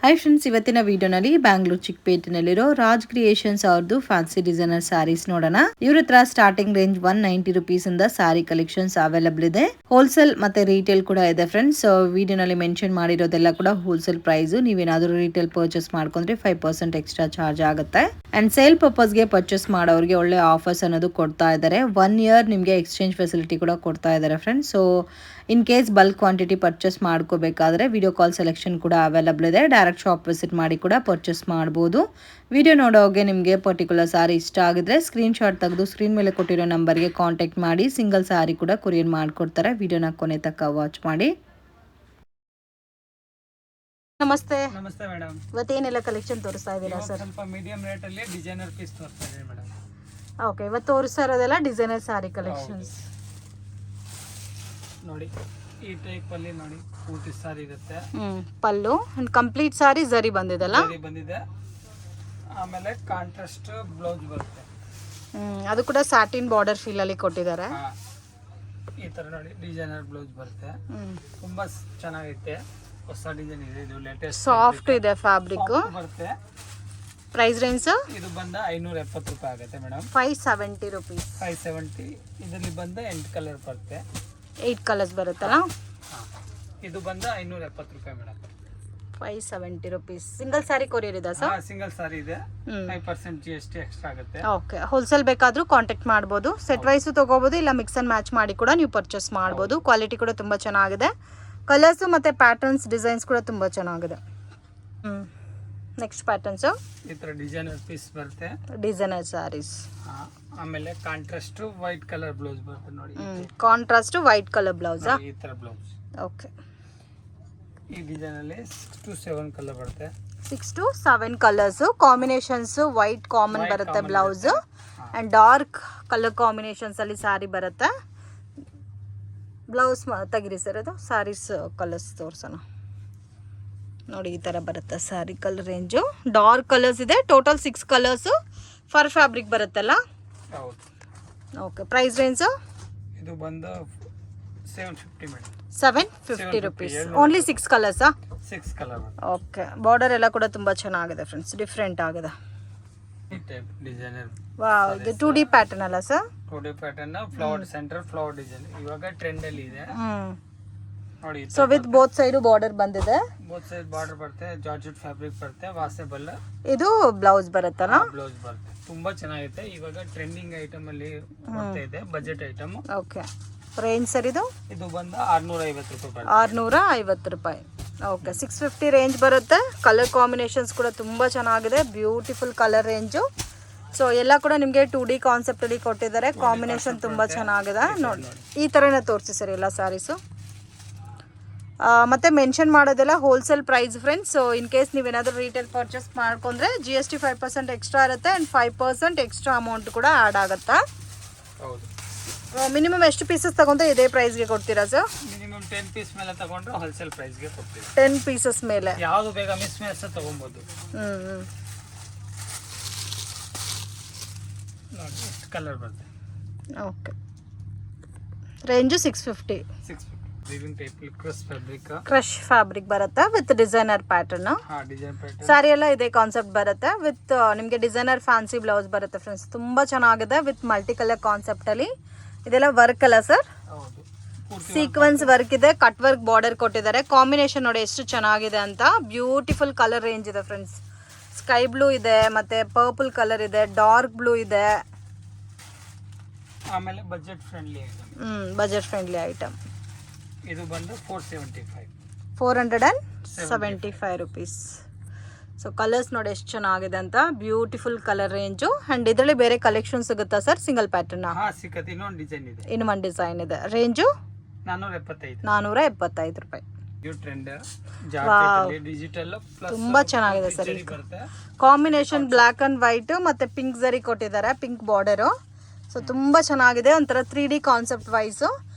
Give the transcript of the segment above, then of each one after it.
Hi friends, ಇವತ್ತಿನ ವಿಡಿಯೋನಲ್ಲಿ Bangalore ಚಿಕ್ಕಪೇಟೆನಲ್ಲಿರೋ Raj creations ಅವ್ರದ್ದು ಫ್ಯಾನ್ಸಿ ಡಿಸೈನರ್ ಸ್ಯಾರೀಸ್ ನೋಡೋಣ. ಇವ್ರ ಹತ್ರ ಸ್ಟಾರ್ಟಿಂಗ್ ರೇಂಜ್ 190 ರುಪೀಸ್ ಇಂದ ಸ್ಯಾರಿ ಕಲೆಕ್ಷನ್ಸ್ ಅವೈಲಬಲ್ ಇದೆ. ಹೋಲ್ಸೇಲ್ ಮತ್ತೆ ರೀಟೇಲ್ ಕೂಡ ಇದೆ ಫ್ರೆಂಡ್ಸ್. ವಿಡಿಯೋನಲ್ಲಿ ಮೆನ್ಷನ್ ಮಾಡಿರೋದೆಲ್ಲ ಕೂಡ ಹೋಲ್ಸೇಲ್ ಪ್ರೈಸ್. ನೀವೇನಾದ್ರೂ ರೀಟೇಲ್ ಪರ್ಚೇಸ್ ಮಾಡ್ಕೊಂಡ್ರೆ 5% ಎಕ್ಸ್ಟ್ರಾ ಚಾರ್ಜ್ ಆಗುತ್ತೆ. ಅಂಡ್ ಸೇಲ್ ಪರ್ಪಸ್ಗೆ ಪರ್ಚೇಸ್ ಮಾಡೋರಿಗೆ ಒಳ್ಳೆ ಆಫರ್ಸ್ ಅನ್ನೋದು ಕೊಡ್ತಾ ಇದ್ದಾರೆ. 1 ಇಯರ್ ನಿಮಗೆ ಎಕ್ಸ್ಚೇಂಜ್ ಫೆಸಿಲಿಟಿ ಕೂಡ ಕೊಡ್ತಾ ಇದ್ದಾರೆ friends. So in case bulk quantity purchase ಮಾಡ್ಕೋಬೇಕಾದ್ರೆ ವಿಡಿಯೋ ಕಾಲ್ ಸೆಲೆಕ್ಷನ್ ಕೂಡ ಅವೈಲಬಲ್ ಇದೆ. ಡೈರೆಕ್ಟ್ ಶಾಪ್ ವಿಸಿಟ್ ಮಾಡಿ ಕೂಡ ಪರ್ಚೇಸ್ ಮಾಡ್ಬೋದು. ವಿಡಿಯೋ ನೋಡೋಗೆ ನಿಮಗೆ ಪರ್ಟಿಕ್ಯುಲರ್ ಸಾರಿ ಇಷ್ಟ ಆಗಿದ್ರೆ ಸ್ಕ್ರೀನ್ ಶಾಟ್ ತೆಗೆದು ಸ್ಕ್ರೀನ್ ಮೇಲೆ ಕೊಟ್ಟಿರೋ ನಂಬರ್ಗೆ ಕಾಂಟ್ಯಾಕ್ಟ್ ಮಾಡಿ. ಸಿಂಗಲ್ ಸಾರಿ ಕೂಡ ಕೊರಿಯರ್ ಮಾಡಿಕೊಡ್ತಾರೆ. ವಿಡಿಯೋನ ಕೊನೆ ತನಕ ವಾಚ್ ಮಾಡಿ. ನಮಸ್ತೆ. ನಮಸ್ತೆ ಮೇಡಮ್. ಇವತ್ತೇನೆಲ್ಲ ಕಲೆಕ್ಷನ್ ತೋರಿಸ್ತಾ ಇದ್ದೀರಾ ಸರ್? ಸ್ವಲ್ಪ ಮೀಡಿಯಂ ರೇಟ್ ಅಲ್ಲಿ ಡಿಸೈನರ್ ಪೀಸ್ ತೋರಿಸ್ತಾ ಇದ್ದೀನಿ ಮೇಡಮ್. ಓಕೆ, ಇವತ್ತು ತೋರಿಸ್ತಾ ಇರೋದೆಲ್ಲ ಡಿಸೈನರ್ ಸಾರಿ ಕಲೆಕ್ಷನ್ಸ್. ನೋಡಿ ಈ ಟೈಪ್ ಅಲ್ಲಿ ನೋಡಿ ಪೂರ್ತಿ ಸಾರಿ ಇರುತ್ತೆ. ಪಲ್ಲು ಅಂಡ್ ಕಂಪ್ಲೀಟ್ ಸಾರಿ ಜರಿ ಬಂದಿದೆಲ್ಲ ಬಂದಿದೆ. ಆಮೇಲೆ ಕಾಂಟ್ರಾಸ್ಟ್ ಬ್ಲೌಸ್ ಬರುತ್ತೆ. ಅದು ಕೂಡ ಸ್ಯಾಟಿನ್ ಬಾರ್ಡರ್ ಫೀಲ್ ಅಲ್ಲಿ ಕೊಟ್ಟಿದ್ದಾರೆ. ಈ ತರ ನೋಡಿ ಡಿಸೈನರ್ ಬ್ಲೌಸ್ ಬರುತ್ತೆ. ತುಂಬಾ ಚೆನ್ನಾಗೈತೆ. ಹೊಸ ಡಿಸೈನ್ ಇದೆ. ಇದು ಲೇಟೆಸ್ಟ್ ಸಾಫ್ಟ್ ಇದೆ ಫ್ಯಾಬ್ರಿಕ್ ಬರುತ್ತೆ. ಪ್ರೈಸ್ ರೇಂಜ್ ಇದು ಬಂದ 570 ರೂಪಾಯಿ ಆಗುತ್ತೆ ಮೇಡಮ್. 570 ರುಪೀಸ್. 570. ಇದರಲ್ಲಿ ಬಂದ 8 ಕಲರ್ ಬರುತ್ತೆ. 8 ಕಲರ್ಸ್ ಬರುತ್ತಲ್ಲ. ಇದು ಬಂದ 570 ರೂಪಾಯಿ ಮೇಡಮ್. 570 ರುಪೀಸ್. ಸಿಂಗಲ್ ಸಾರಿ ಕೊರಿಯರ್ ಇದೆ ಸರ್? ಸಿಂಗಲ್ ಸಾರಿ ಇದೆ. 5% GST ಎಕ್ಸ್ಟ್ರಾ ಆಗುತ್ತೆ. ಓಕೆ, ಹೋಲ್ಸೇಲ್ ಬೇಕಾದ್ರೂ ಕಾಂಟ್ಯಾಕ್ಟ್ ಮಾಡ್ಬೋದು. ಸೆಟ್ ವೈಸ್ ತಗೋಬಹುದು, ಇಲ್ಲ ಮಿಕ್ಸ್ ಅಂಡ್ ಮ್ಯಾಚ್ ಮಾಡಿ ಕೂಡ ನೀವು ಪರ್ಚೇಸ್ ಮಾಡ್ಬೋದು. ಕ್ವಾಲಿಟಿ ಕೂಡ ತುಂಬಾ ಚೆನ್ನಾಗಿದೆ. ಕಲರ್ಸ್ ಮತ್ತೆ ಪ್ಯಾಟರ್ನ್ಸ್ ಡಿಸೈನ್ಸ್ ಕೂಡ ತುಂಬಾ ಚೆನ್ನಾಗಿದೆ. ನೆಕ್ಸ್ಟ್ ಪ್ಯಾಟರ್ನ್ಸ್ ಈ ತರ ಡಿಸೈನರ್ ಪೀಸ್ ಬರುತ್ತೆ. ಡಿಸೈನರ್ ಸಾರೀಸ್. ಆಮೇಲೆ ಕಾಂಟ್ರಾಸ್ಟ್ ವೈಟ್ ಕಲರ್ ಬ್ಲೌಸ್ ಬರುತ್ತೆ ನೋಡಿ. Contrast white colour blouse. ಈ ತರ ಬ್ಲೌಸ್. ಓಕೆ, ಈ ಡಿಸೈನ್ ಅಲ್ಲಿ 6 to 7 ಕಲರ್ ಬರುತ್ತೆ. 6 to 7 colours combinations. White common ಬರುತ್ತೆ blouse and dark colour combinations ಅಲ್ಲಿ ಸಾರಿ ಬರುತ್ತೆ. ಬ್ಲೌಸ್ ತೆಗಿರಿ ಸರ್. ಅದು ಸಾರೀಸ್ ಕಲರ್ಸ್ ತೋರ್ಸೋಣ. ನೋಡಿ ಈ ತರ ಬರುತ್ತೆ ಸಾರಿ ಕಲರ್ ರೇಂಜು. ಡಾರ್ಕ್ ಕಲರ್ಸ್ ಇದೆ. Total 6 colours. ಫರ್ ಫ್ಯಾಬ್ರಿಕ್ ಬರುತ್ತಲ್ಲ. ಹೌದು. ಓಕೆ, ಪ್ರೈಸ್ ರೇಂಜ್ ಇದು ಬಂದ 750 madam. 750 rupees. Only 6 ಕಲರ್ಸಾ? 6 colour. Okay, border ಎಲ್ಲ ಕೂಡ ತುಂಬಾ ಚೆನ್ನಾಗಿದೆ ಫ್ರೆಂಡ್ಸ್. ಡಿಫ್ರೆಂಟ್ ಆಗಿದೆ. ಈ ಟೈಪ್ ಡಿಸೈನರ್. ವಾವ್, ಇದು 2D ಪ್ಯಾಟರ್ನ್ ಅಲ್ಲ sir? 2D pattern. Flower centre flower design ಇವಾಗ ಟ್ರೆಂಡ್ ಅಲ್ಲಿ ಇದೆ ನೋಡಿ. So with both side border ಬಂದಿದೆ. ಬೋತ್ ಸೈಡ್ ಬಾರ್ಡರ್ ಬರುತ್ತೆ. ಜಾರ್ಜೆಟ್ ಫ್ಯಾಬ್ರಿಕ್ ಬರುತ್ತೆ. ವಾಸೆಬಲ್. ಇದು ಬ್ಲೌಸ್ ಬರುತ್ತಲ್ಲ? ಬ್ಲೌಸ್ ಬರುತ್ತೆ. ತುಂಬಾ ಚೆನ್ನಾಗಿದೆ. ಇವಾಗ ಟ್ರೆಂಡಿಂಗ್ ಐಟಮ್ ಅಲ್ಲಿ ಬರ್ತಾ ಇದೆ. Budget item. Okay, range sir ಇದು? ಇದು ಬಂದ 650 ರೂಪಾಯಿ. 650 ರೂಪಾಯಿ. ಓಕೆ, 650 ರೇಂಜ್ ಬರುತ್ತೆ. ಕಲರ್ ಕಾಂಬಿನೇಷನ್ಸ್ ಕೂಡ ತುಂಬಾ ಚೆನ್ನಾಗಿದೆ. Beautiful colour range. ಸೊ ಎಲ್ಲ ಕೂಡ ನಿಮಗೆ 2D ಕಾನ್ಸೆಪ್ಟ್ ಅಲ್ಲಿ ಕೊಟ್ಟಿದ್ದಾರೆ. ಕಾಂಬಿನೇಷನ್ ತುಂಬಾ ಚೆನ್ನಾಗಿದೆ. ನೋಡಿ ಈ ತರನೇ ತೋರಿಸಿ ಸರ್ ಎಲ್ಲ ಸ್ಯಾರೀಸು. ಮತ್ತೆ ಮೆನ್ಷನ್ ಮಾಡೋದೆಲ್ಲ wholesale price friends. So in case ನೀವೇನಾದರೂ ರೀಟೇಲ್ ಪರ್ಚೇಸ್ ಮಾಡ್ಕೊಂಡ್ರೆ GST 5% ಎಕ್ಸ್ಟ್ರಾ ಇರುತ್ತೆ ಆ್ಯಂಡ್ 5% ಎಕ್ಸ್ಟ್ರಾ ಅಮೌಂಟ್ ಕೂಡ ಆ್ಯಡ್ ಆಗುತ್ತಾ? ಹೌದು. ಮಿನಿಮಮ್ ಎಷ್ಟು ಪೀಸಸ್ ತಗೊಂಡ್ರೆ ಇದೇ ಪ್ರೈಸ್ಗೆ ಕೊಡ್ತೀರಾ ಸರ್? ಮಿನಿಮಮ್ 10 ಪೀಸ್ ಮೇಲೆ ತಗೊಂಡ್ರೆ ಹೋಲ್ಸೇಲ್ ಪ್ರೈಸ್ಗೆ ಕೊಡ್ತೀವಿ. 10 ಪೀಸಸ್ ಮೇಲೆ ಯಾವುದು ಬೇಗ ಮಿಸ್ ಮ್ಯಾಚ್ ತಗೊಬೋದು. ನೋಡಿ ಎಷ್ಟು ಕಲರ್ ಬರುತ್ತೆ. Okay, range 650. 650. Weaving type crush fabric ಬರುತ್ತೆ with designer pattern. Design pattern sari ಎಲ್ಲ ಇದೇ ಕಾನ್ಸೆಪ್ಟ್ ಬರುತ್ತೆ. ವಿತ್ ನಿಮಗೆ ಡಿಸೈನರ್ ಫ್ಯಾನ್ಸಿ ಬ್ಲೌಸ್ ಬರುತ್ತೆ ಫ್ರೆಂಡ್ಸ್. ತುಂಬಾ ಚೆನ್ನಾಗಿದೆ ವಿತ್ ಮಲ್ಟಿ ಕಲರ್ ಕಾನ್ಸೆಪ್ಟ್ ಅಲ್ಲಿ. ಇದೆಲ್ಲ ವರ್ಕ್ ಅಲ್ಲ ಸರ್? ಹೌದು. ಸೀಕ್ವೆನ್ಸ್ ವರ್ಕ್ ಇದೆ. ಕಟ್ ವರ್ಕ್ ಬಾರ್ಡರ್ ಕೊಟ್ಟಿದ್ದಾರೆ. ಕಾಂಬಿನೇಷನ್ ನೋಡಿ ಎಷ್ಟು ಚೆನ್ನಾಗಿದೆ ಅಂತ. ಬ್ಯೂಟಿಫುಲ್ ಕಲರ್ ರೇಂಜ್ ಇದೆ ಫ್ರೆಂಡ್ಸ್. ಸ್ಕೈ ಬ್ಲೂ ಇದೆ, ಮತ್ತೆ ಪರ್ಪಲ್ ಕಲರ್ ಇದೆ, ಡಾರ್ಕ್ ಬ್ಲೂ ಇದೆ. ಆಮೇಲೆ budget friendly item. Budget friendly item. ಇದು ಬಂದು 475. 475 ರುಪೀಸ್. ಸೊ ಕಲರ್ಸ್ ನೋಡಿ ಎಷ್ಟು ಚೆನ್ನಾಗಿದೆ ಅಂತ. Beautiful colour range. ಅಂಡ್ ಇದರಲ್ಲಿ ಬೇರೆ ಕಲೆಕ್ಷನ್ ಸಿಗುತ್ತಾ ಸರ್? Single pattern? ಸಿಗುತ್ತೆ. ಇನ್ನೊಂದು ಡಿಸೈನ್ ಇದೆ. ಇನ್ನು ಒಂದು ಡಿಸೈನ್ ಇದೆ. ರೇಂಜು 475 ರೂಪಾಯಿ. ಡಿಜಿಟಲ್ ತುಂಬಾ ಚೆನ್ನಾಗಿದೆ sir. Combination black and white ಮತ್ತೆ ಪಿಂಕ್ ಜರಿ ಕೊಟ್ಟಿದ್ದಾರೆ. Pink border. ಸೊ ತುಂಬಾ ಚೆನ್ನಾಗಿದೆ. ಒಂಥರ 3D concept wise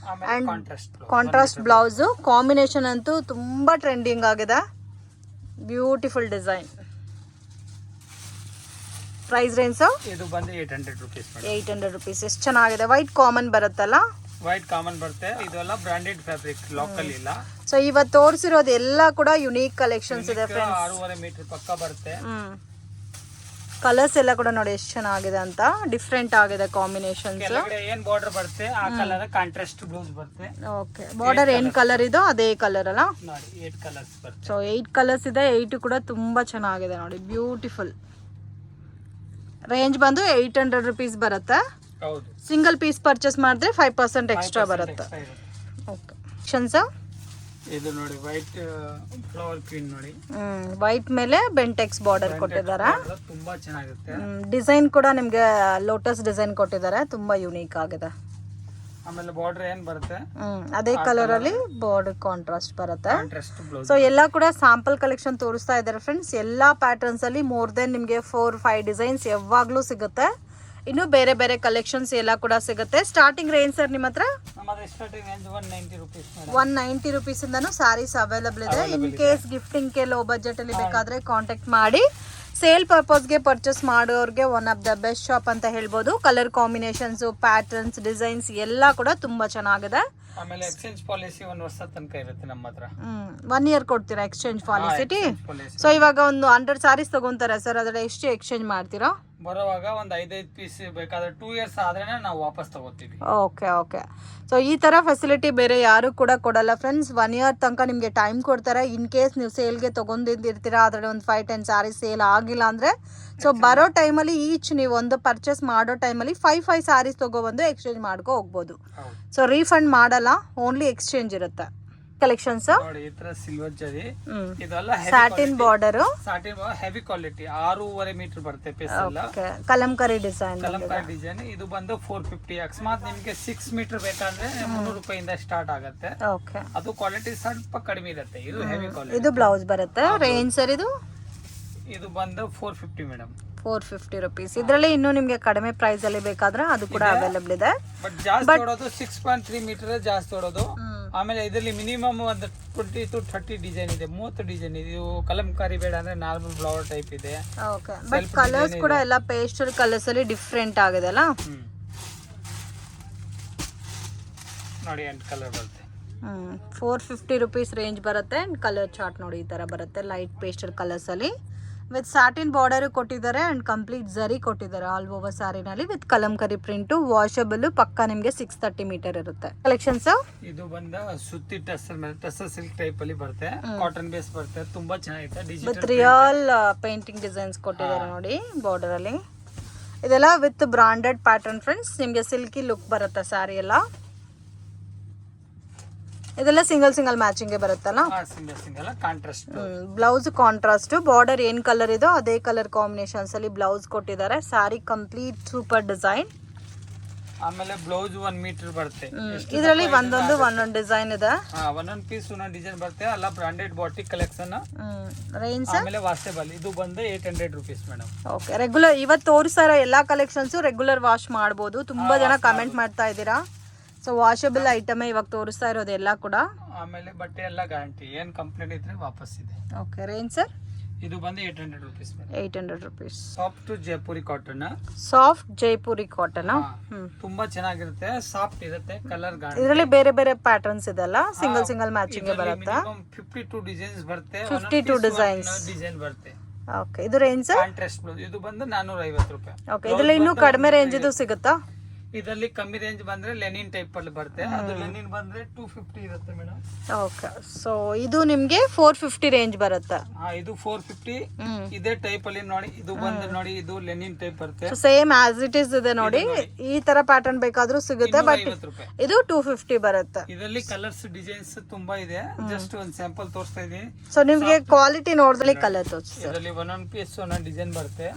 and contrast blouse. Combination ಅಂತೂ ತುಂಬಾ ಟ್ರೆಂಡಿಂಗ್ ಆಗಿದೆ. Beautiful design. ಪ್ರೈಸ್ ರೇಂಜ್ ಇದು ಬಂದು 800 ರೂಪೀಸ್. 800 ರೂಪೀಸ್. ಎಷ್ಟು ಚೆನ್ನಾಗಿದೆ. ವೈಟ್ ಕಾಮನ್ ಬರುತ್ತಲ್ಲ? ವೈಟ್ ಕಾಮನ್ ಬರುತ್ತೆ. ಇದೆಲ್ಲ ಬ್ರಾಂಡೆಡ್ ಫ್ಯಾಬ್ರಿಕ್, ಲೋಕಲ್ ಇಲ್ಲ. ಸೊ ಇವತ್ತು ತೋರಿಸಿರೋದು ಎಲ್ಲ ಕೂಡ ಯುನೀಕ್ ಕಲೆಕ್ಷನ್ಸ್ ಇದೆ ಫ್ರೆಂಡ್ಸ್. 6.5 ಮೀಟರ್ ಪಕ್ಕ ಬರುತ್ತೆ. ಕಲರ್ಸ್ ಎಲ್ಲ ಕೂಡ ನೋಡಿ ಎಷ್ಟು ಚೆನ್ನಾಗಿದೆ ಅಂತ, ಡಿಫ್ರೆಂಟ್ ಆಗಿದೆ ಕಾಂಬಿನೇಷನ್ಸ್. ಏನ್ ಬಾರ್ಡರ್ ಬರುತ್ತೆ ಆ ಕಲರ್ ಕಾಂಟ್ರಾಸ್ಟ್ ಬ್ಲೌಸ್ ಬರುತ್ತೆ. ಓಕೆ, ಬಾರ್ಡರ್ ಏನ್ ಕಲರ್ ಇದೋ ಅದೇ ಕಲರ್ ಅಲ್ಲ ನೋಡಿ, 8 ಕಲರ್ಸ್ ಬರುತ್ತೆ. ಸೊ 8 ಕಲರ್ಸ್ ಇದೆ, 8 ಕೂಡ ತುಂಬಾ ಚೆನ್ನಾಗಿದೆ ನೋಡಿ, ಬ್ಯೂಟಿಫುಲ್. ರೇಂಜ್ ಬಂದು 800 ರುಪೀಸ್ ಬರುತ್ತೆ. ಹೌದು, ಸಿಂಗಲ್ ಪೀಸ್ ಪರ್ಚೇಸ್ ಮಾಡಿದ್ರೆ 5% ಎಕ್ಸ್ಟ್ರಾ ಬರುತ್ತೆ. ಓಕೆ, ಶನ್ಸ ಇದು ನೋಡಿ ವೈಟ್ ಫ್ಲವರ್ ಕ್ವೀನ್ ನೋಡಿ, ವೈಟ್ ಮೇಲೆ ಬೆಂಟೆಕ್ಸ್ ಬಾರ್ಡರ್ ಕೊಟ್ಟಿದ್ದಾರೆ. ತುಂಬಾ ಚೆನ್ನಾಗಿರುತ್ತೆ. ಡಿಸೈನ್ ಕೂಡ ನಿಮ್ಗೆ ಲೋಟಸ್ ಡಿಸೈನ್ ಕೊಟ್ಟಿದ್ದಾರೆ, ತುಂಬಾ ಯೂನಿಕ್ ಆಗಿದೆ. ಆಮೇಲೆ ಬಾರ್ಡರ್ ಏನ್ ಬರುತ್ತೆ ಅದೇ ಕಲರ್ ಅಲ್ಲಿ ಬಾರ್ಡರ್ ಕಾಂಟ್ರಾಸ್ಟ್ ಬರುತ್ತೆ. Contrast blouse. ಸೊ ಎಲ್ಲ ಕೂಡ ಸ್ಯಾಂಪಲ್ ಕಲೆಕ್ಷನ್ ತೋರಿಸ್ತಾ ಇದ್ದಾರೆ ಫ್ರೆಂಡ್ಸ್. ಎಲ್ಲಾ ಪ್ಯಾಟರ್ನ್ಸ್ ಅಲ್ಲಿ ಮೋರ್ ದೆನ್ ನಿಮ್ಗೆ 4-5 ಡಿಸೈನ್ಸ್ ಯಾವಾಗ್ಲೂ ಸಿಗುತ್ತೆ. ಇನ್ನು ಬೇರೆ ಬೇರೆ ಕಲೆಕ್ಷನ್ಸ್ ಎಲ್ಲ ಕೂಡ ಸಿಗುತ್ತೆ. ಸ್ಟಾರ್ಟಿಂಗ್ ರೇಂಜ್ ಸರ್ ನಿಮ್ಮ ಹತ್ರ ಸ್ಟಾರ್ಟಿಂಗ್ ರೇಂಜ್ 190 ರುಪೀಸ್. 190 ರುಪೀಸ್ ಇಂದನೂ ಸ್ಯಾರೀಸ್ ಅವೈಲಬಲ್ ಇದೆ. ಇನ್ ಕೇಸ್ ಗಿಫ್ಟಿಂಗ್ ಗೆ ಲೋ ಬಜೆಟ್ ಅಲ್ಲಿ ಬೇಕಾದ್ರೆ ಕಾಂಟ್ಯಾಕ್ಟ್ ಮಾಡಿ. ಸೇಲ್ ಪರ್ಪಸ್ಗೆ ಪರ್ಚೇಸ್ ಮಾಡೋರಿಗೆ one of the best shop ಅಂತ ಹೇಳ್ಬೋದು. ಕಲರ್ ಕಾಂಬಿನೇಷನ್ಸ್, ಪ್ಯಾಟರ್ನ್ಸ್, ಡಿಸೈನ್ಸ್ ಎಲ್ಲ ಕೂಡ ತುಂಬಾ ಚೆನ್ನಾಗಿದೆ. ಆಮೇಲೆ ಎಕ್ಸ್ಚೇಂಜ್ ಪಾಲಿಸಿ 1 ವರ್ಷ ತನಕ ಇರುತ್ತೆ ನಮ್ಮ ಹತ್ರ. 1 ಇಯರ್ ಕೊಡ್ತೀರಾ ಎಕ್ಸ್ಚೇಂಜ್ ಪಾಲಿಸಿಟಿ? ಸೊ ಇವಾಗ ಒಂದು 100 ಸ್ಯಾರೀಸ್ ತಗೊಂತಾರೆ ಸರ್, ಅದ್ರ ಎಷ್ಟು ಎಕ್ಸ್ಚೇಂಜ್ ಮಾಡ್ತೀರಾ? ಬರೋವಾಗ ಒಂದು 5-5 ಪೀಸ್ ಬೇಕಾದ್ರೆ 2 ಇಯರ್ಸ್ ಆದ್ರೇನೆ ನಾವು ವಾಪಸ್ ತಗೋತೀವಿ. Okay okay. ಸೊ ಈ ತರ ಫೆಸಿಲಿಟಿ ಬೇರೆ ಯಾರು ಕೂಡ ಕೊಡಲ್ಲ ಫ್ರೆಂಡ್ಸ್. 1 ಇಯರ್ ತನಕ ನಿಮ್ಗೆ ಟೈಮ್ ಕೊಡ್ತಾರೆ. ಇನ್ ಕೇಸ್ ನೀವು ಸೇಲ್ಗೆ ತಗೊಂಡಿರ್ತೀರಾ, ಅದ್ರಲ್ಲಿ ಒಂದು 5-10 ಸ್ಯಾರೀಸ್ ಸೇಲ್ ಆಗಿಲ್ಲ ಅಂದ್ರೆ, ಸೊ ಬರೋ ಟೈಮಲ್ಲಿ ಈಚ್ ನೀವು ಒಂದು ಪರ್ಚೇಸ್ ಮಾಡೋ ಟೈಮಲ್ಲಿ 5 ಸ್ಯಾರೀಸ್ ತಗೊಬಂದು ಎಕ್ಸ್ಚೇಂಜ್ ಮಾಡ್ಕೊ ಹೋಗ್ಬೋದು. ಸೊ ರೀಫಂಡ್ ಮಾಡಲ್ಲ, ಓನ್ಲಿ ಎಕ್ಸ್ಚೇಂಜ್ ಇರುತ್ತೆ. ಕಲೆಕ್ಷನ್ಸ್ ನೋಡಿ, ಈ ತರ ಸಿಲ್ವರ್ ಜರಿ, ಇದೆಲ್ಲ satin border, satin heavy quality, 6.5 metre ಬರುತ್ತೆ ಪೀಸ್ ಎಲ್ಲ. ಕಲಂಕರಿ ಡಿಸೈನ್, ಇದು ಬಂದು 450. ಅಕಸ್ಮಾತ್ ನಿಮ್ಗೆ 6 ಮೀಟರ್ ಬೇಕಂದ್ರೆ 300 ರೂಪಾಯಿಂದ ಸ್ಟಾರ್ಟ್ ಆಗುತ್ತೆ. ಅದು ಕ್ವಾಲಿಟಿ ಸ್ವಲ್ಪ ಕಡಿಮೆ ಇರುತ್ತೆ. ಇದು ಹೆವಿ ಕ್ವಾಲಿಟಿ. ಇದು ಬ್ಲೌಸ್ ಬರುತ್ತೆ. ರೇಂಜ್ ಸರ್ ಇದು ಬಂದು 450 ಮೇಡಮ್. 450 ರುಪೀಸ್. ಇದರಲ್ಲಿ ಇನ್ನೂ ನಿಮ್ಗೆ ಕಡಿಮೆ ಪ್ರೈಸ್ ಅಲ್ಲಿ ಬೇಕಾದ್ರೆ ಅದು ಕೂಡ ಅವೈಲಬಲ್ ಇದೆ. ಬಟ್ ಜಾಸ್ತಿ ಹೊಡೋದು 6.3 ಮೀಟರ್ ಜಾಸ್ತಿ ಹೊಡೋದು. ಆಮೇಲೆ ಇದರಲ್ಲಿ ಮಿನಿಮಮ್ ಒಂದು 20 to 30 ಡಿಸೈನ್ ಇದೆ, 30 ಡಿಸೈನ್ ಇದೆ. ಇದು ಕಲಂಕಾರಿ ಬೇಡ ಅಂದ್ರೆ ನಾರ್ಮಲ್ ಫ್ಲವರ್ ಟೈಪ್ ಇದೆ. ಓಕೆ, ಬಟ್ ಕಲರ್ಸ್ ಕೂಡ ಎಲ್ಲ ಪೇಸ್ಟಲ್ ಕಲರ್ಸ್ ಅಲ್ಲಿ ಡಿಫ್ರೆಂಟ್ ಆಗಿದೆ ಅಲ್ಲ. ನೋಡಿ, 8 ಕಲರ್ ಬರುತ್ತೆ. 450 ರುಪೀಸ್ ರೇಂಜ್ ಬರುತ್ತೆ. ಅಂಡ್ ಕಲರ್ ಚಾರ್ಟ್ ನೋಡಿ ಈ ತರ ಬರುತ್ತೆ, ಲೈಟ್ ಪೇಸ್ಟಲ್ ಕಲರ್ಸ್ ಅಲ್ಲಿ ವಿತ್ ಸ್ಯಾಟಿನ್ ಬಾರ್ಡರ್ ಕೊಟ್ಟಿದ್ದಾರೆ ಅಂಡ್ ಕಂಪ್ಲೀಟ್ ಜರಿ ಕೊಟ್ಟಿದ್ದಾರೆ ಆಲ್ ಓವರ್ ಸ್ಯಾರಿನಲ್ಲಿ ವಿತ್ ಕಲಂಕರಿ ಪ್ರಿಂಟ್. ವಾಷಬಲ್ ಪಕ್ಕ ನಿಮ್ಗೆ 630 ಮೀಟರ್ ಇರುತ್ತೆ. ಕಲೆಕ್ಷನ್ಸ್ ಇದು ಬಂದ ಸುತ್ತಿ ಟಸರ್ ಮೇಲೆ ಟಸರ್ ಸಿಲ್ಕ್ ಟೈಪ್ ಅಲ್ಲಿ ಬರುತ್ತೆ, ಕಾಟನ್ ಬೇಸ್ ಬರುತ್ತೆ, ತುಂಬಾ ಚೆನ್ನಾಗಿದೆ. ವಿತ್ ರಿಯಲ್ ಪೇಂಟಿಂಗ್ ಡಿಸೈನ್ಸ್ ಕೊಟ್ಟಿದ್ದಾರೆ ನೋಡಿ ಬಾರ್ಡರ್ ಅಲ್ಲಿ. ಇದೆಲ್ಲ ವಿತ್ ಬ್ರಾಂಡೆಡ್ ಪ್ಯಾಟರ್ನ್ ಫ್ರೆಂಡ್ಸ್. ನಿಮ್ಗೆ ಸಿಲ್ಕಿ ಲುಕ್ ಬರುತ್ತೆ ಸ್ಯಾರಿ ಎಲ್ಲ. ಇದೆಲ್ಲ ಸಿಂಗಲ್ ಮ್ಯಾಚಿಂಗ್ ಬರುತ್ತಲ್ಲ. ಕಾಂಟ್ರಾಸ್ಟ್ ಬ್ಲೌಸ್ ಕಾಂಟ್ರಾಸ್ಟ್, ಬಾರ್ಡರ್ ಏನ್ ಕಲರ್ ಇದೋ ಅದೇ ಕಲರ್ ಕಾಂಬಿನೇಷನ್ಸ್ ಅಲ್ಲಿ ಬ್ಲೌಸ್ ಕೊಟ್ಟಿದ್ದಾರೆ. ಸಾರಿ ಕಂಪ್ಲೀಟ್ ಸೂಪರ್ ಡಿಸೈನ್. ಆಮೇಲೆ ಬ್ಲೌಸ್ 1 ಮೀಟರ್ ಬರುತ್ತೆ. ಇದರಲ್ಲಿ ಒಂದೊಂದು ಡಿಸೈನ್ ಇದೆ, ಒಂದೊಂದು ಪೀಸ್ ಒಂದೊಂದು ಡಿಸೈನ್ ಬರುತ್ತೆ. ಎಲ್ಲ ಬ್ರಾಂಡೆಡ್ ಬಾಟಿಕ್ ಕಲೆಕ್ಷನ್. ರೇಂಜ್ ಆಮೇಲೆ ವಾಷಬಲ್ ಇದು ಬಂದು 800 ರುಪೀಸ್ ಮೇಡಮ್. ಓಕೆ, ರೆಗ್ಯುಲರ್ ಇವತ್ತು ತೋರಿಸ್ತಾರ ಎಲ್ಲಾ ಕಲೆಕ್ಷನ್ಸ್ ರೆಗ್ಯುಲರ್ ವಾಶ್ ಮಾಡಬಹುದು. ತುಂಬಾ ಜನ ಕಮೆಂಟ್ ಮಾಡ್ತಾ ಇದ್ದೀರಾ. ಸೊ ವಾಷಬಲ್ ಐಟಮ್ ಇವಾಗ ತೋರಿಸ್ತಾ ಇರೋದು ಎಲ್ಲ ಕೂಡ. ಆಮೇಲೆ ಬಟ್ಟೆ ಎಲ್ಲ ಗ್ಯಾರಂಟಿ, ಏನ್ ಕಂಪ್ಲೇಂಟ್ ಇದ್ರೆ ವಾಪಸ್ ಇದೆ. ಓಕೆ, ರೇಂಜ್ ಸರ್ ಇದು ಬಂದು 800 rupees. 800 rupees. Soft Jaipuri cotton. Soft Jaipuri cotton ತುಂಬಾ ಚೆನ್ನಾಗಿರುತ್ತೆ, ಸಾಫ್ಟ್ ಇರುತ್ತೆ, ಕಲರ್ ಗ್ಯಾರಂಟಿ. ಇದರಲ್ಲಿ ಬೇರೆ ಬೇರೆ ಪ್ಯಾಟರ್ನ್ಸ್ ಇದೆಲ್ಲ, ಸಿಂಗಲ್ ಮ್ಯಾಚಿಂಗ್ ಬರುತ್ತೆ. 52 ಡಿಸೈನ್ಸ್ ಬರುತ್ತೆ. 52 ಡಿಸೈನ್ಸ್ ಡಿಸೈನ್ ಬರುತ್ತೆ. ಓಕೆ, ಇದು ರೇಂಜ್ ಕಾಂಟ್ರಾಸ್ಟ್ ಬ್ಲೌಸ್. ಇದು ಬಂದು 450 ರೂಪಾಯಿ. ಓಕೆ, ಇದರಲ್ಲಿ ಇನ್ನೂ ಕಡಿಮೆ ರೇಂಜ್ ಇದು ಸಿಗುತ್ತಾ? ಇದರಲ್ಲಿ ಕಮ್ಮಿ ರೇಂಜ್ ಬಂದ್ರೆ ಲೆನಿನ್ ಟೈಪ್ ಅಲ್ಲಿ ಬರುತ್ತೆ. ಅದು ಲೆನಿನ್ ಬಂದ್ರೆ 250 ಇರುತ್ತೆ ಮೇಡಮ್. ಓಕೆ, ಸೊ ಇದು ನಿಮ್ಗೆ 450 ರೇಂಜ್ ಬರುತ್ತೆ. ಇದು 450 ಇದೇ ಟೈಪ್ ಅಲ್ಲಿ ನೋಡಿ. ಇದು ಬಂದು ನೋಡಿ, ಇದು ಲೆನಿನ್ ಟೈಪ್ ಬರುತ್ತೆ. ಸೇಮ್ ಆಸ್ ಇಟ್ ಇಸ್ ಇದೆ ನೋಡಿ. ಈ ತರ ಪ್ಯಾಟರ್ನ್ ಬೇಕಾದ್ರೂ ಸಿಗುತ್ತೆ, ಬಟ್ ಇದು 250 ಬರುತ್ತೆ. ಇದರಲ್ಲಿ ಕಲರ್ಸ್ ಡಿಸೈನ್ಸ್ ತುಂಬಾ ಇದೆ, ಜಸ್ಟ್ ಒಂದು ಸ್ಯಾಂಪಲ್ ತೋರಿಸ್ತಾ ಇದೀನಿ. ಸೊ ನಿಮ್ಗೆ ಕ್ವಾಲಿಟಿ ನೋಡಿದ್ರೆ ಕಲರ್ ತೋರಿಸಿ. ಇದರಲ್ಲಿ ಒಂದೊಂದು ಪೀಸ್ ಒಂದೊಂದು ಡಿಸೈನ್ ಬರುತ್ತೆ.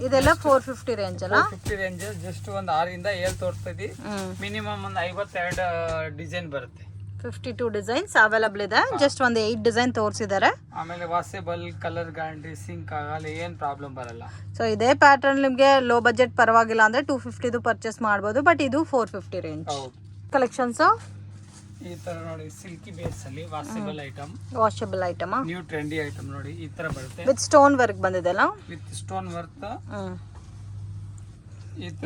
ಇದೆಲ್ಲ 450 ರೇಂಜ್ ಅಲ್ಲ? 450 ರೇಂಜ್. ಜಸ್ಟ್ ಒಂದು 6 ಇಂದ 7 ತೋರಿಸ್ತಾ ಇದೀವಿ. ಮಿನಿಮಮ್ ಒಂದು 52 ಡಿಸೈನ್ ಬರುತ್ತೆ. 52 ಡಿಸೈನ್ಸ್ ಅವೈಲಬಲ್ ಇದೆ. ಜಸ್ಟ್ ಒಂದು 8 ಡಿಸೈನ್ ತೋರಿಸಿದ್ದಾರೆ. ಆಮೇಲೆ ವಾಷಬಲ್, ಕಲರ್ ಗ್ಯಾರಂಟಿ, ಸಿಂಕ್ ಆಗಲ್ಲ, ಏನ್ ಪ್ರಾಬ್ಲಮ್ ಬರಲ್ಲ. ಸೊ ಇದೇ ಪ್ಯಾಟರ್ನ್ ನಿಮ್ಗೆ ಲೋ ಬಜೆಟ್ ಪರವಾಗಿಲ್ಲ ಅಂದ್ರೆ 250 ಪರ್ಚೇಸ್ ಮಾಡಬಹುದು, ಬಟ್ ಇದು 450 ರೇಂಜ್. ಕಲೆಕ್ಷನ್ಸ್ ಈ ತರ ನೋಡಿ, ಸಿಲ್ಕಿ ಬೇಸ್ ಅಲ್ಲಿ washable item new trendy item ನೋಡಿ. ಈ ತರ ಬರುತ್ತೆ ವಿತ್ ಸ್ಟೋನ್ ವರ್ಕ್ ಬಂದಿದೆ ಅಲ್ಲ. With stone work.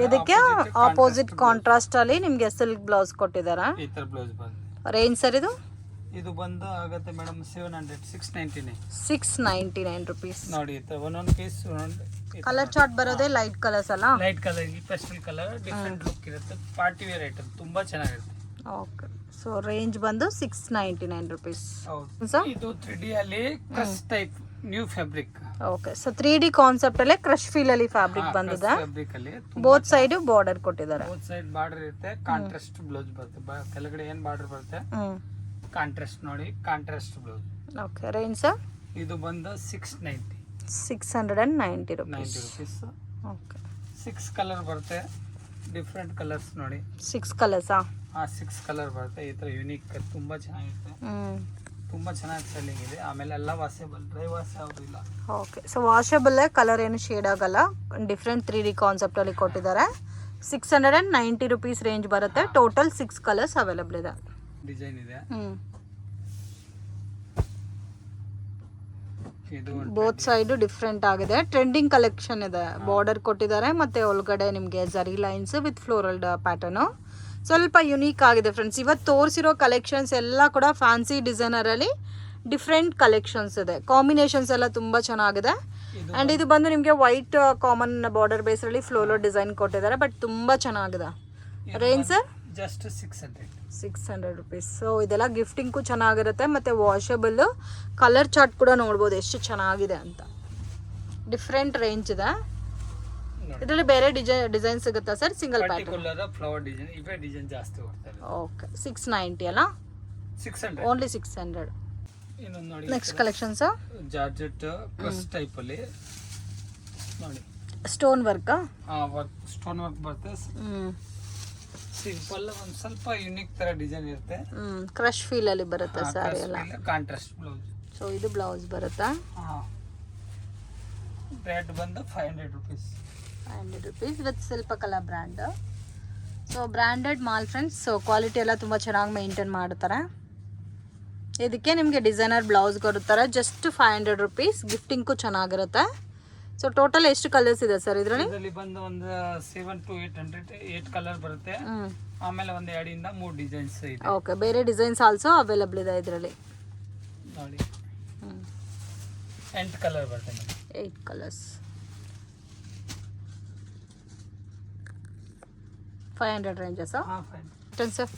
ಇದಕ್ಕೆ ಆಪೋಸಿಟ್ ಕಾಂಟ್ರಾಸ್ಟ್ ಅಲ್ಲಿ ನಿಮ್ಗೆ ಸಿಲ್ಕ್ ಬ್ಲೌಸ್ ಕೊಟ್ಟಿದ್ದಾರೆ. ಈ ತರ ಬ್ಲೌಸ್ ಬರುತ್ತೆ. ರೇಂಜ್ ಸರ್ ಇದು ಇದು ಬಂದು ಆಗುತ್ತೆ ಮೇಡಮ್ 700 699 699 ರುಪೀಸ್. ನೋಡಿ ಒಂದೊಂದು ಪೀಸ್ ಕಲರ್ ಚಾರ್ಟ್ ಬರೋದೇ ಲೈಟ್ ಕಲರ್ಸ್ ಅಲ್ಲ? Light colour, pastel colour, different look ಇರುತ್ತೆ. ಪಾರ್ಟಿ ವೇರ್ ಐಟಮ್ ತುಂಬಾ ಚೆನ್ನಾಗಿರುತ್ತೆ. ಓಕೆ, ಸೊ ರೇಂಜ್ ಬಂದು 699 ರುಪೀಸ್. ಹೌದು. ಇದು 3D ಅಲ್ಲಿ crush type new fabric. Okay, so 3D concept ಅಲ್ಲೇ ಕ್ರಶ್ ಫೀಲ್ ಅಲ್ಲಿ ಫ್ಯಾಬ್ರಿಕ್ ಬಂದಿದೆ. ಫ್ಯಾಬ್ರಿಕ್ ಅಲ್ಲಿ ಬೋತ್ ಸೈಡ್ ಬಾರ್ಡರ್ ಕೊಟ್ಟಿದ್ದಾರೆ. ಬೋತ್ ಸೈಡ್ ಬಾರ್ಡರ್ ಇರುತ್ತೆ. ಕಾಂಟ್ರಾಸ್ಟ್ ಬ್ಲೌಸ್ ಬರುತ್ತೆ. ಕೆಳಗಡೆ ಏನ್ ಬಾರ್ಡರ್ ಬರುತ್ತೆ ಕಾಂಟ್ರಾಸ್ಟ್ ನೋಡಿ, contrast blouse. Okay, range sir? ಇದು ಬಂದು 690 rupees. ಓಕೆ, 6 ಕಲರ್ ಬರುತ್ತೆ. ಡಿಫ್ರೆಂಟ್ ಕಲರ್ಸ್ ನೋಡಿ. 6 ಕಲರ್ಸ್? 6 ಕಲರ್ ಬರುತ್ತೆ. ಈ ತರ ಯೂನಿಕ್, ತುಂಬಾ ಚೆನ್ನಾಗಿರುತ್ತೆ. ತುಂಬಾ ಚೆನ್ನಾಗಿ ಸೆಲ್ಲಿಂಗ್ ಇದೆ. ಆಮೇಲೆ ಎಲ್ಲ ವಾಷೇಬಲ್, ಡ್ರೈ ವಾಶ್ ಯಾವುದು ಇಲ್ಲ. ಓಕೆ, ಸೊ ವಾಷಬಲ್, ಕಲರ್ ಏನು ಶೇಡ್ ಆಗಲ್ಲ. ಡಿಫ್ರೆಂಟ್ 3D ಕಾನ್ಸೆಪ್ಟ್ ಅಲ್ಲಿ ಕೊಟ್ಟಿದ್ದಾರೆ. 690 ರುಪೀಸ್ ರೇಂಜ್ ಬರುತ್ತೆ. ಟೋಟಲ್ 6 ಕಲರ್ಸ್ ಅವೈಲೇಬಲ್ ಇದೆ. ಡಿಸೈನ್ ಇದೆ. ಇದು ಬೋತ್ ಸೈಡ್ ಡಿಫ್ರೆಂಟ್ ಆಗಿದೆ. ಟ್ರೆಂಡಿಂಗ್ ಕಲೆಕ್ಷನ್ ಇದೆ. ಬಾರ್ಡರ್ ಕೊಟ್ಟಿದ್ದಾರೆ ಮತ್ತೆ ಒಳಗಡೆ ನಿಮಗೆ ಜರಿ ಲೈನ್ಸ್ ವಿತ್ ಫ್ಲೋರಲ್ ಪ್ಯಾಟರ್ನ್. ಸ್ವಲ್ಪ ಯುನೀಕ್ ಆಗಿದೆ ಫ್ರೆಂಡ್ಸ್. ಇವತ್ತು ತೋರಿಸಿರೋ ಕಲೆಕ್ಷನ್ಸ್ ಎಲ್ಲ ಕೂಡ ಫ್ಯಾನ್ಸಿ ಡಿಸೈನರ್ ಅಲ್ಲಿ ಡಿಫ್ರೆಂಟ್ ಕಲೆಕ್ಷನ್ಸ್ ಇದೆ. ಕಾಂಬಿನೇಷನ್ಸ್ ಎಲ್ಲ ತುಂಬಾ ಚೆನ್ನಾಗಿದೆ. ಅಂಡ್ ಇದು ಬಂದು ನಿಮಗೆ ವೈಟ್ ಕಾಮನ್ ಬಾರ್ಡರ್ ಬೇಸ್ ಅಲ್ಲಿ ಫ್ಲೋರಲ್ ಡಿಸೈನ್ ಕೊಟ್ಟಿದ್ದಾರೆ. ಬಟ್ ತುಂಬಾ ಚೆನ್ನಾಗಿದೆ. Range sir? Just 600 rupees. So ಇದೆಲ್ಲ ಗಿಫ್ಟಿಂಗ್ಗೂ ಚೆನ್ನಾಗಿರುತ್ತೆ ಮತ್ತೆ ವಾಷಬಲ್. ಕಲರ್ ಚಾರ್ಟ್ ಕೂಡ ನೋಡ್ಬೋದು ಎಷ್ಟು ಚೆನ್ನಾಗಿದೆ ಅಂತ. ಡಿಫ್ರೆಂಟ್ ರೇಂಜ್ ಇದೆ. ಇದರಲ್ಲಿ ಬೇರೆ ಡಿಸೈನ್ ಸಿಗುತ್ತಾ sir? Single pattern? Flower design, ಇವೇ ಡಿಸೈನ್ ಜಾಸ್ತಿ ಹೋಗ್ತಾರೆ. ಓಕೆ, 690 ಅಲ್ಲ? 600 ಓನ್ಲಿ 600. ಇನ್ನೊಂದು ನೋಡಿ, next collections georgette crush type ಅಲ್ಲಿ ನೋಡಿ. Stone work? ಸ್ಟೋನ್ ವರ್ಕ್ ಬರುತ್ತೆ. ಸಿಂಪಲ್, ಒಂದ್ ಸ್ವಲ್ಪ ಯುನಿಕ್ ತರ ಡಿಸೈನ್ ಇರುತ್ತೆ. ಕ್ರಶ್ ಫೀಲ್ ಅಲ್ಲಿ ಬರುತ್ತೆ ಸಾರಿ ಎಲ್ಲ. Contrast blouse. ಸೊ ಇದು ಬ್ಲೌಸ್ ಬರುತ್ತಾ? ರೇಟ್ ಬಂದು 500 rupees. 500 rupees with Shilpa Kala brand. So branded ಮಾಲ್ ಫ್ರೆಂಡ್ಸ್. ಸೊ ಕ್ವಾಲಿಟಿ ಎಲ್ಲ ತುಂಬ ಚೆನ್ನಾಗಿ ಮೇಂಟೈನ್ ಮಾಡ್ತಾರೆ. ಇದಕ್ಕೆ ನಿಮಗೆ ಡಿಸೈನರ್ ಬ್ಲೌಸ್ ಕೊಡುತ್ತಾರೆ. Just 500 rupees. ಗಿಫ್ಟಿಂಗ್ಗೂ ಚೆನ್ನಾಗಿರುತ್ತೆ. ಸೊ ಟೋಟಲ್ ಎಷ್ಟು ಕಲರ್ಸ್ ಇದೆ ಸರ್ ಇದರಲ್ಲಿ? ಬಂದು ಒಂದು 7 to 8 ಕಲರ್ ಬರುತ್ತೆ. ಆಮೇಲೆ ಒಂದು 2 ಇಂದ 3 ಡಿಸೈನ್ಸ್ ಇದೆ. ಓಕೆ, ಬೇರೆ ಡಿಸೈನ್ಸ್ ಆಲ್ಸೋ ಅವೈಲೇಬಲ್ ಇದೆ ಇದರಲ್ಲಿ. ನೋಡಿ 8 ಕಲರ್ ಬರುತ್ತೆ. 8 colours. 500 ranges. Sir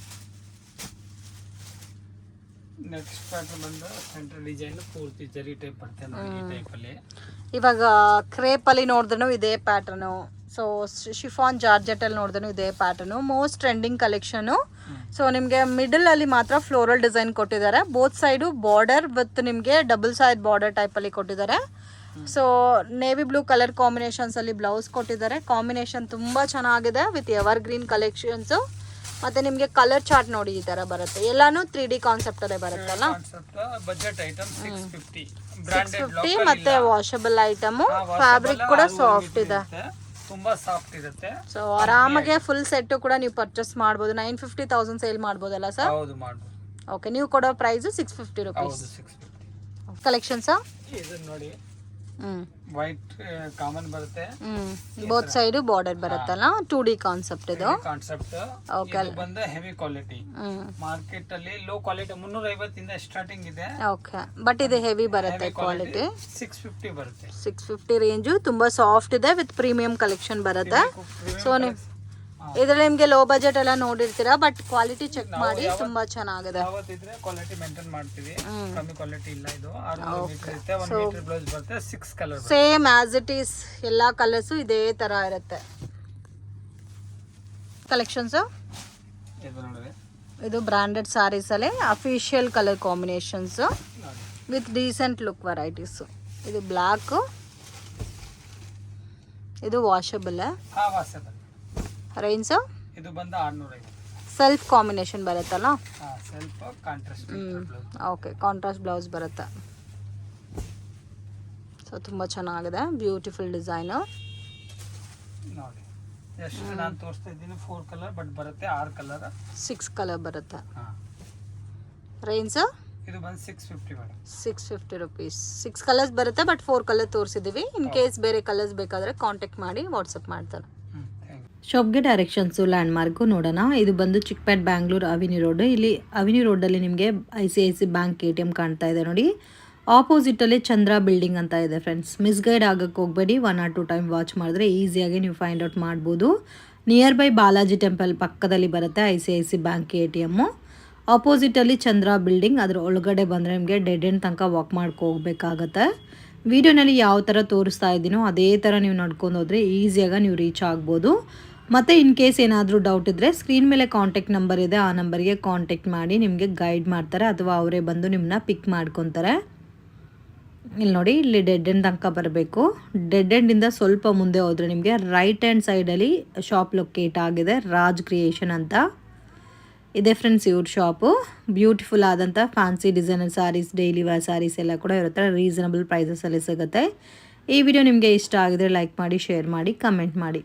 next pattern ಬಂದು ಸೆಂಟರ್ ಡಿಸೈನ್ ಪೂರ್ತಿ ಜರಿ ಟೈಪ್ ಬರುತ್ತೆ ನೋಡಿ. ಈ ಟೈಪ್ ಅಲ್ಲಿ ಇವಾಗ ಕ್ರೇಪ್ ಅಲ್ಲಿ ನೋಡಿದ್ರೂ ಇದೇ ಪ್ಯಾಟರ್ನು. ಸೊ ಶಿಫಾನ್ ಜಾರ್ಜೆಟ್ ಅಲ್ಲಿ ನೋಡಿದ್ರೂ ಇದೇ pattern. Most trending collection. So ನಿಮಗೆ ಮಿಡಲ್ ಅಲ್ಲಿ ಮಾತ್ರ ಫ್ಲೋರಲ್ ಡಿಸೈನ್ ಕೊಟ್ಟಿದ್ದಾರೆ. ಬೋತ್ ಸೈಡು ಬಾರ್ಡರ್ ವಿತ್ ನಿಮಗೆ ಡಬಲ್ ಸೈಡ್ ಬಾರ್ಡರ್ ಟೈಪ್ ಅಲ್ಲಿ ಕೊಟ್ಟಿದ್ದಾರೆ. So navy blue colour combinations ಅಲ್ಲಿ ಬ್ಲೌಸ್ ಕೊಟ್ಟಿದ್ದಾರೆ. ಕಾಂಬಿನೇಷನ್ ತುಂಬಾ ಚೆನ್ನಾಗಿದೆ ವಿತ್ ಎವರ್ ಗ್ರೀನ್ ಕಲೆಕ್ಷನ್ಸ್. ಮತ್ತೆ ನಿಮಗೆ ಕಲರ್ ಚಾರ್ಟ್ ನೋಡಿ ಈ ತರ ಬರುತ್ತೆ. ಎಲ್ಲಾನು 3D ಕಾನ್ಸೆಪ್ಟ್ ಅಲ್ಲೇ ಬರುತ್ತಲ್ಲ. ಬಜೆಟ್ ಐಟಮ್ 650 ಮತ್ತೆ ವಾಷಬಲ್ ಐಟಮ್. ಫ್ಯಾಬ್ರಿಕ್ ಕೂಡ ಸಾಫ್ಟ್ ಇದೆ, ತುಂಬಾ ಸಾಫ್ಟ್ ಇರುತ್ತೆ. ಸೊ ಆರಾಮಾಗಿ ಫುಲ್ ಸೆಟ್ ಕೂಡ ನೀವು ಪರ್ಚೇಸ್ ಮಾಡಬಹುದು. 950,000 ಸೇಲ್ ಮಾಡಬಹುದಲ್ಲ ಸರ್? ಹೌದು ಮಾಡಬಹುದು. ಓಕೆ, ನೀವು ಕೊಡೋ ಪ್ರೈಸ್ 650 ರುಪೀಸ್. ಕಲೆಕ್ಷನ್ಸ್ ಇದು ನೋಡಿ, ವೈಟ್ ಕಾಮನ್ ಬರುತ್ತೆ. ಬೋತ್ ಸೈಡ್ ಬಾರ್ಡರ್ ಬರುತ್ತಲ್ಲ. 2D ಕಾನ್ಸೆಪ್ಟ್ ಇದು. ಕಾನ್ಸೆಪ್ಟ್ ಇದು ಬಂದು ಹೆವಿ ಕ್ವಾಲಿಟಿ. ಮಾರ್ಕೆಟ್ ಅಲ್ಲಿ ಲೋ ಕ್ವಾಲಿಟಿ 350 ಇಂದ ಸ್ಟಾರ್ಟಿಂಗ್ ಇದೆ. ಓಕೆ, ಬಟ್ ಇದು ಹೆವಿ ಬರುತ್ತೆ ಕ್ವಾಲಿಟಿ. 650 ಬರುತ್ತೆ. 650 ರೇಂಜ್. ತುಂಬಾ ಸಾಫ್ಟ್ ಇದೆ ವಿತ್ ಪ್ರೀಮಿಯಂ ಕಲೆಕ್ಷನ್ ಬರುತ್ತೆ. ಸೊ ನೀವು ಇದರಲ್ಲಿ ನಿಮಗೆ ಲೋ ಬಜೆಟ್ ಎಲ್ಲ ನೋಡಿರ್ತೀರಾ, ಬಟ್ ಕ್ವಾಲಿಟಿ ಚೆಕ್ ಮಾಡಿ. ತುಂಬಾ ಚೆನ್ನಾಗಿದೆ. ಕ್ವಾಲಿಟಿ ಮೇಂಟೈನ್ ಮಾಡ್ತೀವಿ. ಕಮ್ಮಿ ಕ್ವಾಲಿಟಿ ಇಲ್ಲ. ಇದು 600 ಮೀಟರ್ ಇರುತ್ತೆ. 1 ಮೀಟರ್ ಬ್ಲೌಸ್ ಬರುತ್ತೆ. 6 colour same as it is. ಎಲ್ಲಾ ಕಲರ್ಸ್ ಇದೇ ತರ ಇರುತ್ತೆ. ಕಲೆಕ್ಷನ್ಸ್ ಇದು ನೋಡಿ, ಇದು ಬ್ರಾಂಡೆಡ್ ಸಾರೀಸ್ ಅಲ್ಲಿ official colour combinations with decent look varieties. ಇದು ಬ್ಲಾಕ್. ಇದು ವಾಷಬಲ್. ವಾಷಬಲ್. ರೇಂಜ್ ಇದು ಬಂದು 650. ಸೆಲ್ಫ್ ಕಾಂಬಿನೇಷನ್ ಬರುತ್ತಲ್ಲ. Self contrast. Okay, contrast blouse ಬರುತ್ತೆ. ಸೊ ತುಂಬಾ ಚೆನ್ನಾಗಿದೆ. ಬ್ಯೂಟಿಫುಲ್ ಡಿಸೈನ್ ನೋಡಿ. ಎಷ್ಟು ನಾನು ತೋರಿಸ್ತಾ ಇದ್ದೀನಿ 4 ಕಲರ್, ಬಟ್ ಬರುತ್ತೆ 6 ಕಲರ್. 6 ಕಲರ್ ಬರುತ್ತೆ. ರೇಂಜ್ ಇದು ಬಂದು 650 ಮೇಡಮ್. 650 ರುಪೀಸ್. 6 ಕಲರ್ಸ್ ಬರುತ್ತೆ, ಬಟ್ 4 ಕಲರ್ ತೋರಿಸಿದೀವಿ. ಇನ್ ಕೇಸ್ ಬೇರೆ ಕಲರ್ಸ್ ಬೇಕಾದ್ರೆ ಕಾಂಟ್ಯಾಕ್ಟ್ ಮಾಡಿ ವಾಟ್ಸಪ್ ಮಾಡ್ತಾರೆ. Thank you. ಶಾಪ್ಗೆ ಡೈರೆಕ್ಷನ್ಸು ಲ್ಯಾಂಡ್ಮಾರ್ಕು ನೋಡೋಣ. ಇದು ಬಂದು ಚಿಕ್ಕಪೇಟ್ ಬ್ಯಾಂಗ್ಳೂರು ಅವಿನಿ ರೋಡ್. ಇಲ್ಲಿ ಅವಿನಿ ರೋಡಲ್ಲಿ ನಿಮಗೆ ICICI ಬ್ಯಾಂಕ್ ATM ಕಾಣ್ತಾ ಇದೆ ನೋಡಿ. ಆಪೋಸಿಟಲ್ಲಿ ಚಂದ್ರ ಬಿಲ್ಡಿಂಗ್ ಅಂತ ಇದೆ ಫ್ರೆಂಡ್ಸ್. ಮಿಸ್ಗೈಡ್ ಆಗಕ್ಕೆ ಹೋಗಬೇಡಿ. 1 or 2 ಟೈಮ್ ವಾಚ್ ಮಾಡಿದ್ರೆ ಈಸಿಯಾಗಿ ನೀವು ಫೈಂಡ್ ಔಟ್ ಮಾಡ್ಬೋದು. ನಿಯರ್ ಬೈ ಬಾಲಾಜಿ ಟೆಂಪಲ್ ಪಕ್ಕದಲ್ಲಿ ಬರುತ್ತೆ ICICI ಬ್ಯಾಂಕ್ ATM. ಆಪೋಸಿಟಲ್ಲಿ ಚಂದ್ರ ಬಿಲ್ಡಿಂಗ್. ಅದ್ರ ಒಳಗಡೆ ಬಂದರೆ ನಿಮಗೆ ಡೆಡ್ ಎಂಡ್ ತನಕ ವಾಕ್ ಮಾಡ್ಕೊ ಹೋಗ್ಬೇಕಾಗತ್ತೆ. ವಿಡಿಯೋನಲ್ಲಿ ಯಾವ ಥರ ತೋರಿಸ್ತಾ ಇದ್ದೀನೋ ಅದೇ ಥರ ನೀವು ನಡ್ಕೊಂಡು ಹೋದರೆ ಈಸಿಯಾಗಿ ನೀವು ರೀಚ್ ಆಗ್ಬೋದು. ಮತ್ತು ಇನ್ ಕೇಸ್ ಏನಾದರೂ ಡೌಟ್ ಇದ್ದರೆ ಸ್ಕ್ರೀನ್ ಮೇಲೆ ಕಾಂಟ್ಯಾಕ್ಟ್ ನಂಬರ್ ಇದೆ, ಆ ನಂಬರ್ಗೆ ಕಾಂಟ್ಯಾಕ್ಟ್ ಮಾಡಿ ನಿಮಗೆ ಗೈಡ್ ಮಾಡ್ತಾರೆ ಅಥವಾ ಅವರೇ ಬಂದು ನಿಮ್ಮನ್ನ ಪಿಕ್ ಮಾಡ್ಕೊತಾರೆ. ಇಲ್ಲಿ ನೋಡಿ, ಇಲ್ಲಿ ಡೆಡ್ ಎಂಡ್ ತನಕ ಬರಬೇಕು. ಡೆಡ್ ಎಂಡಿಂದ ಸ್ವಲ್ಪ ಮುಂದೆ ಹೋದರೆ ನಿಮಗೆ ರೈಟ್ ಹ್ಯಾಂಡ್ ಸೈಡಲ್ಲಿ ಶಾಪ್ ಲೊಕೇಟ್ ಆಗಿದೆ. ರಾಜ್ ಕ್ರಿಯೇಷನ್ ಅಂತ ಇದೆ ಫ್ರೆಂಡ್ಸ್ ಇವ್ರ ಶಾಪು. ಬ್ಯೂಟಿಫುಲ್ ಆದಂಥ fancy designer saris, daily wear saris ಎಲ್ಲ ಕೂಡ ಇರುತ್ತೆ. ರೀಸನಬಲ್ ಪ್ರೈಸಸಲ್ಲಿ ಸಿಗುತ್ತೆ. ಈ ವಿಡಿಯೋ ನಿಮಗೆ ಇಷ್ಟ ಆಗಿದ್ರೆ ಲೈಕ್ ಮಾಡಿ, ಶೇರ್ ಮಾಡಿ, ಕಮೆಂಟ್ ಮಾಡಿ.